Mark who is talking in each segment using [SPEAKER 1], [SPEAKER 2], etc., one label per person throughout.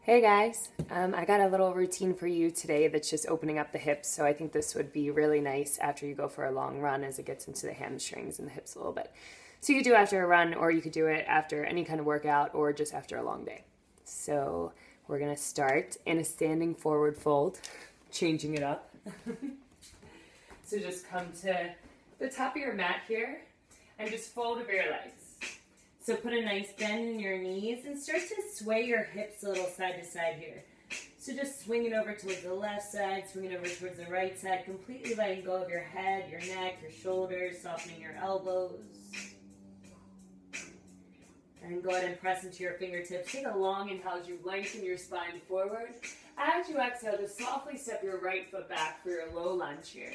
[SPEAKER 1] Hey guys, I got a little routine for you today that's just opening up the hips. So I think this would be really nice after you go for a long run as it gets into the hamstrings and the hips a little bit. So you could do it after a run, or you could do it after any kind of workout, or just after a long day. So we're gonna start in a standing forward fold, changing it up. So just come to the top of your mat here and just fold over your legs. So put a nice bend in your knees and start to sway your hips a little side to side here. So just swing it over towards the left side, swing it over towards the right side, completely letting go of your head, your neck, your shoulders, softening your elbows. And go ahead and press into your fingertips. Take a long inhale as you lengthen your spine forward. As you exhale, just softly step your right foot back for your low lunge here.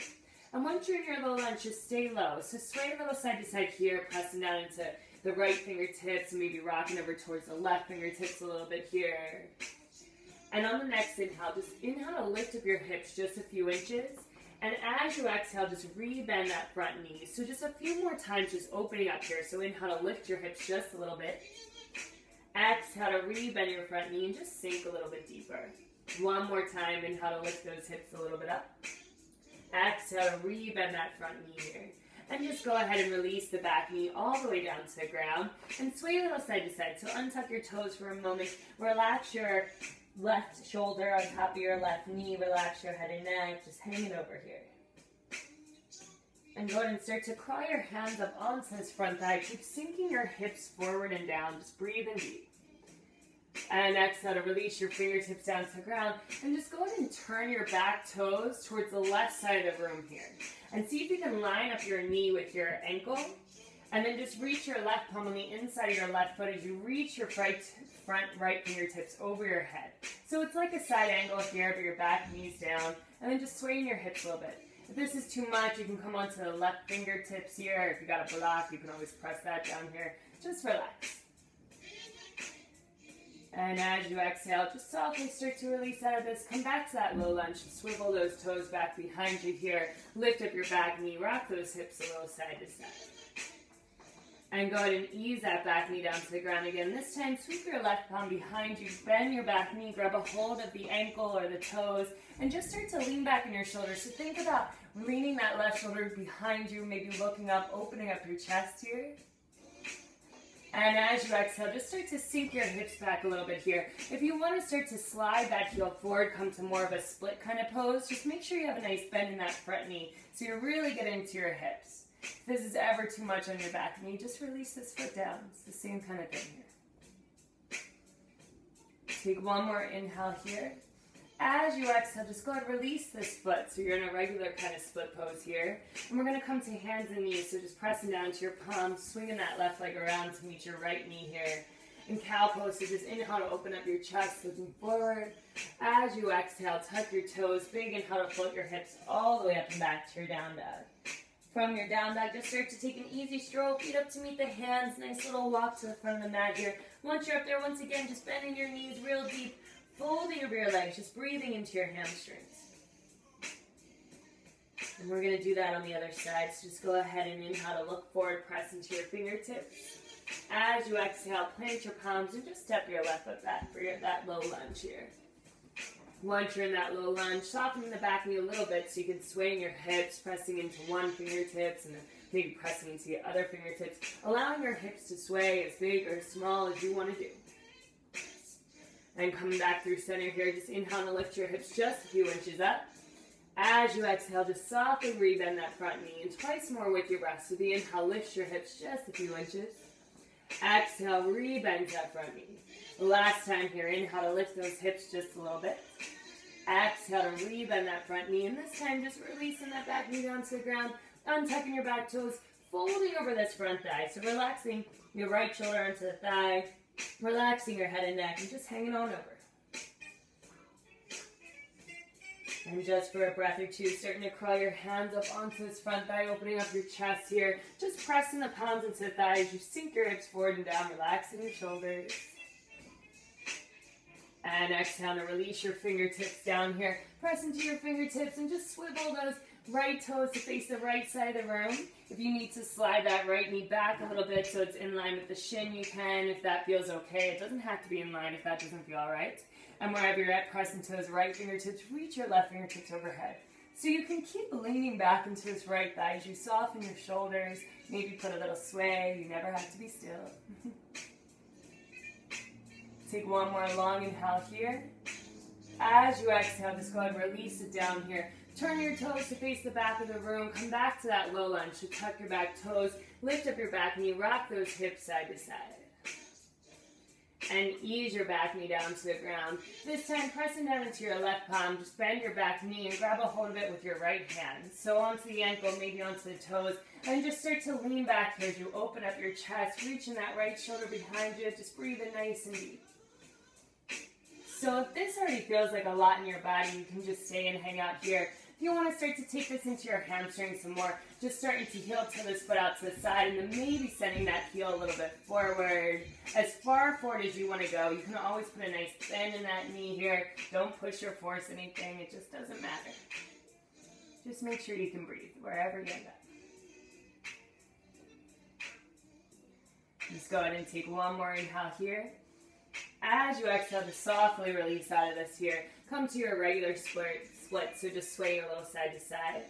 [SPEAKER 1] And once you're in your low lunge, just stay low. So sway a little side to side here, pressing down into the right fingertips, and maybe rocking over towards the left fingertips a little bit here. And on the next inhale, just inhale to lift up your hips just a few inches. And as you exhale, just re-bend that front knee. So just a few more times, just opening up here. So inhale to lift your hips just a little bit. Exhale to re-bend your front knee and just sink a little bit deeper. One more time, inhale to lift those hips a little bit up. Exhale to re-bend that front knee here. And just go ahead and release the back knee all the way down to the ground. And sway a little side to side. So untuck your toes for a moment. Relax your left shoulder on top of your left knee. Relax your head and neck. Just hang it over here. And go ahead and start to crawl your hands up onto this front thigh. Keep sinking your hips forward and down. Just breathe in deep. And exhale to release your fingertips down to the ground. And just go ahead and turn your back toes towards the left side of the room here. And see if you can line up your knee with your ankle. And then just reach your left palm on the inside of your left foot as you reach your front right fingertips over your head. So it's like a side angle here, but your back knee's down. And then just swaying your hips a little bit. If this is too much, you can come onto the left fingertips here. If you got a block, you can always press that down here. Just relax. And as you exhale, just softly start to release out of this. Come back to that low lunge. Swivel those toes back behind you here. Lift up your back knee. Rock those hips a little side to side. And go ahead and ease that back knee down to the ground again. This time, sweep your left palm behind you. Bend your back knee. Grab a hold of the ankle or the toes. And just start to lean back in your shoulders. So think about leaning that left shoulder behind you. Maybe looking up, opening up your chest here. And as you exhale, just start to sink your hips back a little bit here. If you want to start to slide that heel forward, come to more of a split kind of pose, just make sure you have a nice bend in that front knee so you really get into your hips. If this is ever too much on your back knee, just release this foot down. It's the same kind of thing here. Take one more inhale here. As you exhale, just go ahead and release this foot. So you're in a regular kind of split pose here. And we're going to come to hands and knees. So just pressing down to your palms, swinging that left leg around to meet your right knee here. In cow pose, so just inhale to open up your chest, looking forward. As you exhale, tuck your toes. Big inhale to float your hips all the way up and back to your down dog. From your down dog, just start to take an easy stroll, feet up to meet the hands. Nice little walk to the front of the mat here. Once you're up there, once again, just bending your knees real deep. Folding over your legs, just breathing into your hamstrings. And we're going to do that on the other side. So just go ahead and inhale to look forward, press into your fingertips. As you exhale, plant your palms and just step your left foot back for that low lunge here. Once you're in that low lunge, soften the back knee a little bit so you can sway your hips, pressing into one fingertips and then maybe pressing into the other fingertips, allowing your hips to sway as big or as small as you want to do. And coming back through center here, just inhale to lift your hips just a few inches up. As you exhale, just softly rebend that front knee. And twice more with your breath. So the inhale lifts your hips just a few inches. Exhale, rebend that front knee. Last time here, inhale to lift those hips just a little bit. Exhale to rebend that front knee. And this time, just releasing that back knee down to the ground. Untucking your back toes, folding over this front thigh. So relaxing your right shoulder onto the thigh. Relaxing your head and neck and just hanging on over. And just for a breath or two, starting to crawl your hands up onto this front thigh, opening up your chest here. Just pressing the palms into the thighs. You sink your hips forward and down, relaxing your shoulders. And exhale to release your fingertips down here. Press into your fingertips and just swivel those Right toes to face the right side of the room. If you need to slide that right knee back a little bit so it's in line with the shin, you can if that feels okay. It doesn't have to be in line if that doesn't feel right. And wherever you're at, press into those right fingertips, reach your left fingertips overhead. So you can keep leaning back into this right thigh as you soften your shoulders, maybe put a little sway. You never have to be still. Take one more long inhale here. As you exhale, just go ahead and release it down here. Turn your toes to face the back of the room. Come back to that low lunge. So tuck your back toes, lift up your back knee, rock those hips side to side. And ease your back knee down to the ground. This time, pressing down into your left palm, just bend your back knee and grab a hold of it with your right hand. So onto the ankle, maybe onto the toes, and just start to lean back here as you open up your chest, reaching that right shoulder behind you. Just breathe in nice and deep. So if this already feels like a lot in your body, you can just stay and hang out here. If you want to start to take this into your hamstrings some more, just starting to heel till this foot out to the side, and then maybe sending that heel a little bit forward, as far forward as you want to go. You can always put a nice bend in that knee here. Don't push or force anything. It just doesn't matter. Just make sure you can breathe wherever you end up. Just go ahead and take one more inhale here. As you exhale, just softly release out of this here. Come to your regular split, so just sway your little side to side.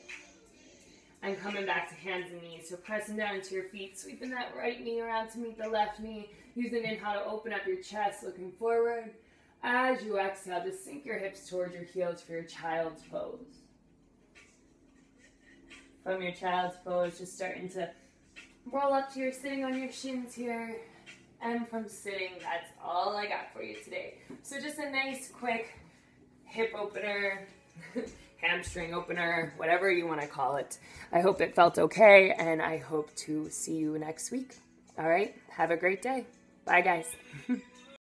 [SPEAKER 1] And coming back to hands and knees, so pressing down into your feet, sweeping that right knee around to meet the left knee, using an inhale to open up your chest, looking forward. As you exhale, just sink your hips towards your heels for your child's pose. From your child's pose, just starting to roll up to your sitting on your shins here. And from sitting, that's all I got for you today. So just a nice, quick hip opener, hamstring opener, whatever you want to call it. I hope it felt okay, and I hope to see you next week. All right? Have a great day. Bye, guys.